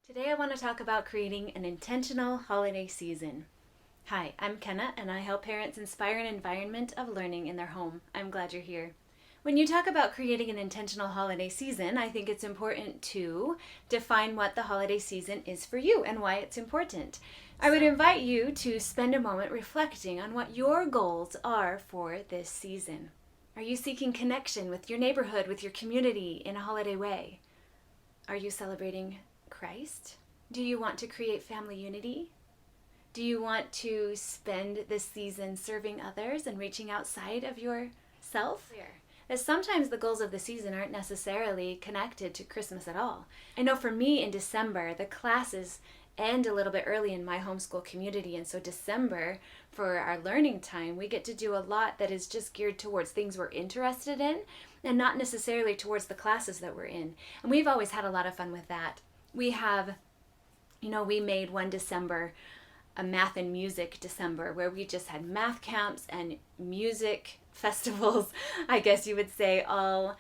Today I want to talk about creating an intentional holiday season. Hi, I'm Kenna and I help parents inspire an environment of learning in their home. I'm glad you're here. When you talk about creating an intentional holiday season, I think it's important to define what the holiday season is for you and why it's important. I would invite you to spend a moment reflecting on what your goals are for this season. Are you seeking connection with your neighborhood, with your community in a holiday way? Are you celebrating Christ? Do you want to create family unity? Do you want to spend this season serving others and reaching outside of yourself? That sometimes the goals of the season aren't necessarily connected to Christmas at all. I know for me in December, the classes end a little bit early in my homeschool community, and so December, for our learning time, we get to do a lot that is just geared towards things we're interested in and not necessarily towards the classes that we're in. And we've always had a lot of fun with that. We made one December a math and music December where we just had math camps and music festivals, I guess you would say, all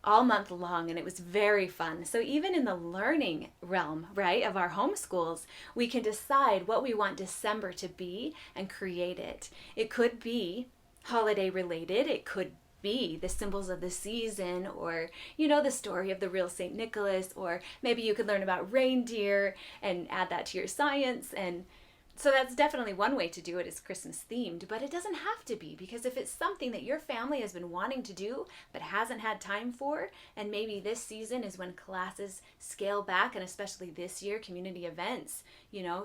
month long, and it was very fun. So even in the learning realm, right, of our homeschools, we can decide what we want December to be and create it. It could be holiday related, it could be the symbols of the season, or the story of the real St. Nicholas, or maybe you could learn about reindeer and add that to your science. And so that's definitely one way to do it, is Christmas themed, but it doesn't have to be, because if it's something that your family has been wanting to do but hasn't had time for, and maybe this season is when classes scale back, and especially this year community events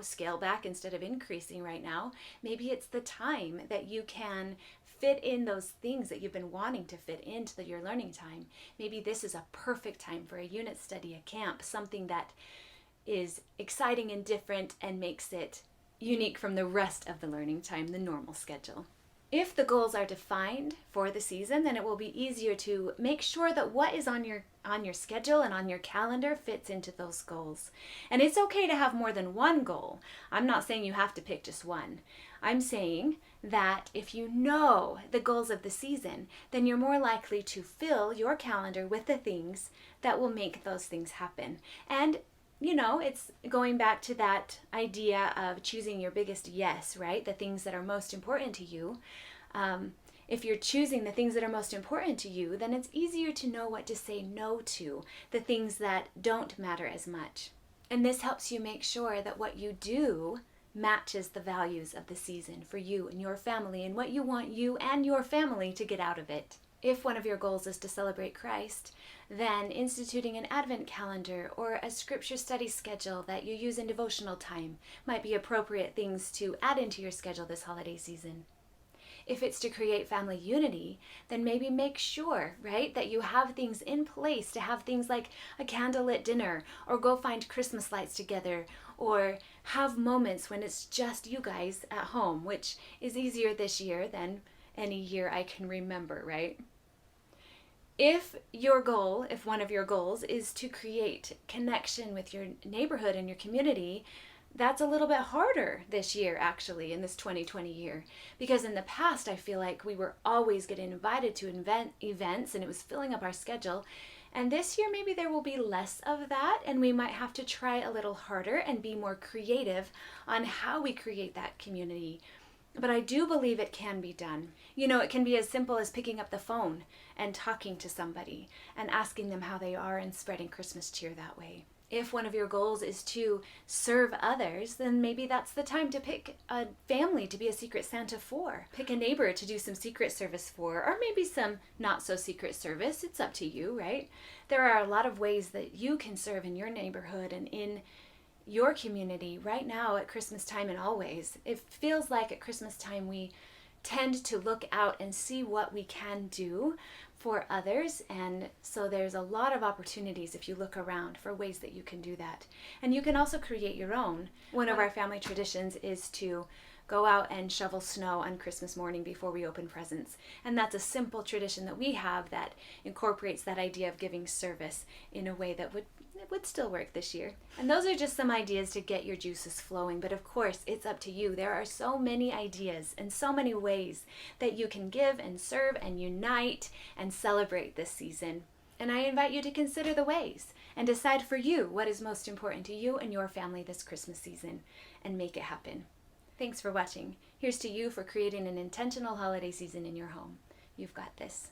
scale back instead of increasing right now, maybe it's the time that you can fit in those things that you've been wanting to fit into your learning time. Maybe this is a perfect time for a unit study, a camp, something that is exciting and different and makes it unique from the rest of the learning time, the normal schedule. If the goals are defined for the season, then it will be easier to make sure that what is on your schedule and on your calendar fits into those goals. And it's okay to have more than one goal. I'm not saying you have to pick just one. I'm saying that if you know the goals of the season, then you're more likely to fill your calendar with the things that will make those things happen. And it's going back to that idea of choosing your biggest yes, right? The things that are most important to you. If you're choosing the things that are most important to you, then it's easier to know what to say no to, the things that don't matter as much. And this helps you make sure that what you do matches the values of the season for you and your family, and what you want you and your family to get out of it. If one of your goals is to celebrate Christ, then instituting an Advent calendar or a scripture study schedule that you use in devotional time might be appropriate things to add into your schedule this holiday season. If it's to create family unity, then maybe make sure, right, that you have things in place to have things like a candlelit dinner, or go find Christmas lights together, or have moments when it's just you guys at home, which is easier this year than any year I can remember, right? If one of your goals is to create connection with your neighborhood and your community, that's a little bit harder this year, actually, in this 2020 year. Because in the past, I feel like we were always getting invited to events, and it was filling up our schedule. And this year, maybe there will be less of that, and we might have to try a little harder and be more creative on how we create that community. But I do believe it can be done. It can be as simple as picking up the phone and talking to somebody and asking them how they are and spreading Christmas cheer that way. If one of your goals is to serve others, then maybe that's the time to pick a family to be a secret Santa for. Pick a neighbor to do some secret service for, or maybe some not so secret service. It's up to you, right? There are a lot of ways that you can serve in your neighborhood and in your community right now at Christmas time and always. It feels like at Christmas time we tend to look out and see what we can do for others, and so there's a lot of opportunities if you look around for ways that you can do that. And you can also create your own. One of our family traditions is to go out and shovel snow on Christmas morning before we open presents. And that's a simple tradition that we have that incorporates that idea of giving service in a way that would still work this year. And those are just some ideas to get your juices flowing. But of course, it's up to you. There are so many ideas and so many ways that you can give and serve and unite and celebrate this season. And I invite you to consider the ways. and decide for you what is most important to you and your family this Christmas season and make it happen. Thanks for watching. Here's to you for creating an intentional holiday season in your home. You've got this.